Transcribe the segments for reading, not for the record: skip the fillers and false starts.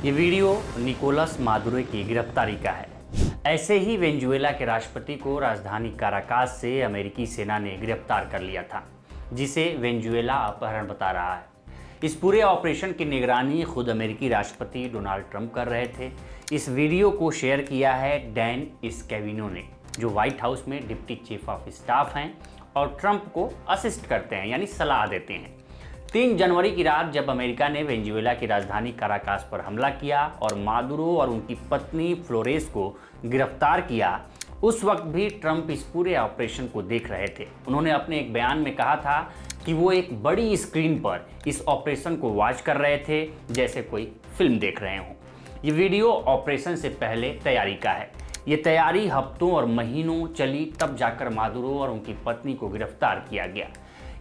ये video Nicolas Maduro की गिरफ्तारी का है। ऐसे ही वेनेजुएला के राष्ट्रपति को राजधानी काराकास से अमेरिकी सेना ने गिरफ्तार कर लिया था, जिसे वेनेजुएला अपहरण बता रहा है। इस पूरे ऑपरेशन की निगरानी खुद अमेरिकी राष्ट्रपति डोनाल्ड ट्रंप कर रहे थे। इस वीडियो को शेयर किया है डैन स्कैविनो ने, जो व्हाइट हाउस में डिप्टी चीफ ऑफ स्टाफ हैं और ट्रंप को असिस्ट करते हैं, यानी सलाह देते हैं। 3 जनवरी की रात जब अमेरिका ने वेनेजुएला की राजधानी काराकास पर हमला किया और मादुरो और उनकी पत्नी फ्लोरेस को गिरफ्तार किया, उस वक्त भी ट्रंप इस पूरे ऑपरेशन को देख रहे थे। उन्होंने अपने एक बयान में कहा था कि वो एक बड़ी स्क्रीन पर इस ऑपरेशन को वॉच कर रहे थे, जैसे कोई फिल्म देख रहे हों। ये वीडियो ऑपरेशन से पहले तैयारी का है। ये तैयारी हफ्तों और महीनों चली, तब जाकर मादुरो और उनकी पत्नी को गिरफ्तार किया गया।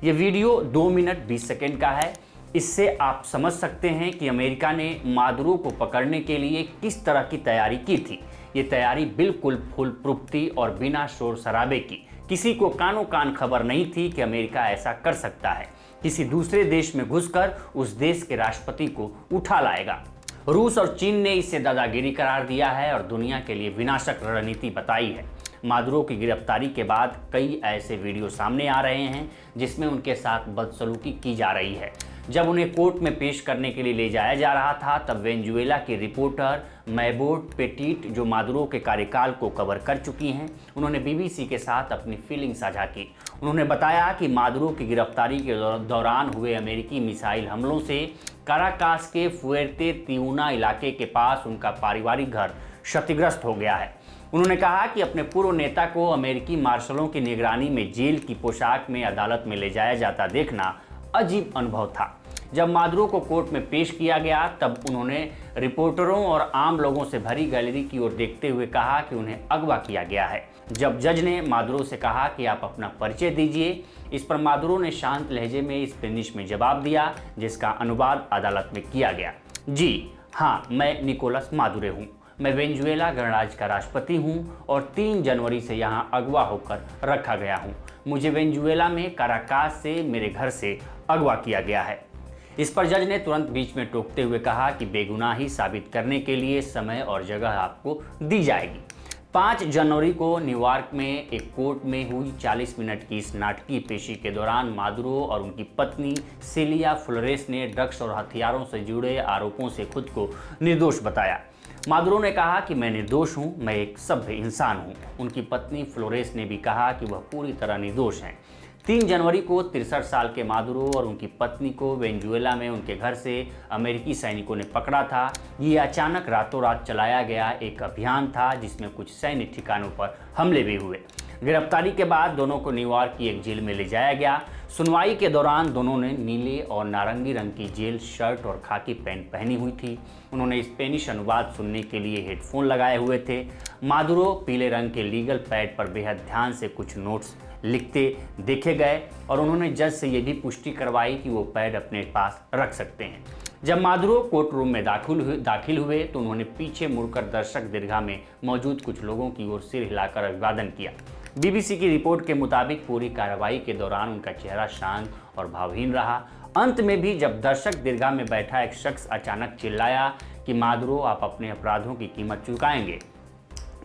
ये वीडियो 2 मिनट 20 सेकेंड का है। इससे आप समझ सकते हैं कि अमेरिका ने मादुरो को पकड़ने के लिए किस तरह की तैयारी की थी। ये तैयारी बिल्कुल फुल प्रूफ थी और बिना शोर शराबे की। किसी को कानों कान खबर नहीं थी कि अमेरिका ऐसा कर सकता है, किसी दूसरे देश में घुसकर उस देश के राष्ट्रपति को उठा लाएगा। रूस और चीन ने इसे दादागिरी करार दिया है और दुनिया के लिए विनाशक रणनीति बताई है। मादुरो की गिरफ्तारी के बाद कई ऐसे वीडियो सामने आ रहे हैं जिसमें उनके साथ बदसलूकी की जा रही है। जब उन्हें कोर्ट में पेश करने के लिए ले जाया जा रहा था, तब वेनेजुएला की रिपोर्टर मैबोट पेटिट, जो मादुरो के कार्यकाल को कवर कर चुकी हैं, उन्होंने बीबीसी के साथ अपनी फीलिंग साझा की। उन्होंने बताया कि मादुरो की गिरफ्तारी के दौरान हुए अमेरिकी मिसाइल हमलों से काराकास के फुएर्ते तिउना इलाके के पास उनका पारिवारिक घर क्षतिग्रस्त हो गया है। उन्होंने कहा कि अपने पूर्व नेता को अमेरिकी मार्शलों की निगरानी में जेल की पोशाक में अदालत में ले जाया जाता देखना अजीब अनुभव था। जब मादुरो को कोर्ट में पेश किया गया, तब उन्होंने रिपोर्टरों और आम लोगों से भरी गैलरी की ओर देखते हुए कहा कि उन्हें अगवा किया गया है। जब जज ने मादुरो से कहा कि आप अपना परिचय दीजिए, इस पर मादुरो ने शांत लहजे में स्पेनिश में जवाब दिया, जिसका अनुवाद अदालत में किया गया। जी हाँ, मैं निकोलस मादुरो हूँ। मैं वेनेजुएला गणराज्य का राष्ट्रपति हूँ और 3 जनवरी से यहाँ अगवा होकर रखा गया हूँ। मुझे वेनेजुएला में काराकास से मेरे घर से अगवा किया गया है। इस पर जज ने तुरंत बीच में टोकते हुए कहा कि बेगुनाही साबित करने के लिए समय और जगह आपको दी जाएगी। 5 जनवरी को न्यूयॉर्क में एक कोर्ट में हुई 40 मिनट की इस नाटकीय पेशी के दौरान मादुरो और उनकी पत्नी सिलिया फ्लोरेस ने ड्रग्स और हथियारों से जुड़े आरोपों से खुद को निर्दोष बताया। मादुरो ने कहा कि मैं निर्दोष हूं, मैं एक सभ्य इंसान हूं। उनकी पत्नी फ्लोरेस ने भी कहा कि वह पूरी तरह निर्दोष हैं। 3 जनवरी को 63 साल के मादुरो और उनकी पत्नी को वेनेजुएला में उनके घर से अमेरिकी सैनिकों ने पकड़ा था। ये अचानक रातों रात चलाया गया एक अभियान था, जिसमें कुछ सैन्य ठिकानों पर हमले भी हुए। गिरफ्तारी के बाद दोनों को न्यूयॉर्क की एक जेल में ले जाया गया। सुनवाई के दौरान दोनों ने नीले और नारंगी रंग की जेल शर्ट और खाकी पैंट पहनी हुई थी। उन्होंने स्पेनिश अनुवाद सुनने के लिए हेडफोन लगाए हुए थे। मादुरो पीले रंग के लीगल पैड पर बेहद ध्यान से कुछ नोट्स लिखते देखे गए और उन्होंने जज से यह भी पुष्टि करवाई कि वो पैड अपने पास रख सकते हैं। जब मादुरो कोर्ट रूम में दाखिल हुए तो उन्होंने पीछे मुड़कर दर्शक दीर्घा में मौजूद कुछ लोगों की ओर सिर हिलाकर अभिवादन किया। बीबीसी की रिपोर्ट के मुताबिक पूरी कार्रवाई के दौरान उनका चेहरा शांत और भावहीन रहा। अंत में भी जब दर्शक दीर्घा में बैठा एक शख्स अचानक चिल्लाया कि मादुरो, आप अपने अपराधों की कीमत चुकाएंगे,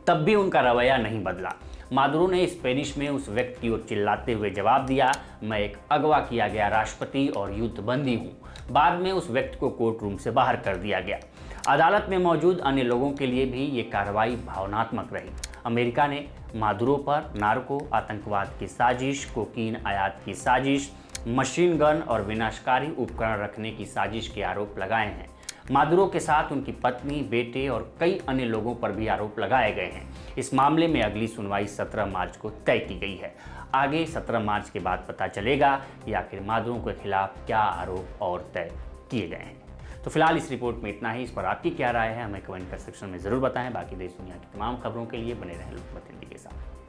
तब भी उनका रवैया नहीं बदला। मादुरो ने स्पेनिश में उस व्यक्ति की ओर चिल्लाते हुए जवाब दिया, मैं एक अगवा किया गया राष्ट्रपति और युद्धबंदी हूँ। बाद में उस व्यक्ति को कोर्ट रूम से बाहर कर दिया गया। अदालत में मौजूद अन्य लोगों के लिए भी ये कार्रवाई भावनात्मक रही। अमेरिका ने मादुरो पर नार्को, आतंकवाद की साजिश, कोकीन आयात की साजिश, मशीन गन और विनाशकारी उपकरण रखने की साजिश के आरोप लगाए हैं। मादुरो के साथ उनकी पत्नी, बेटे और कई अन्य लोगों पर भी आरोप लगाए गए हैं। इस मामले में अगली सुनवाई 17 मार्च को तय की गई है। आगे 17 मार्च के बाद पता चलेगा कि आखिर मादुरो के खिलाफ क्या आरोप और तय किए गए हैं। तो फिलहाल इस रिपोर्ट में इतना ही। इस पर आपकी क्या राय है, हमें कमेंट कर सेक्शन में ज़रूर बताएं। बाकी देश दुनिया की तमाम खबरों के लिए बने रहें लोकमत हिंदी के साथ।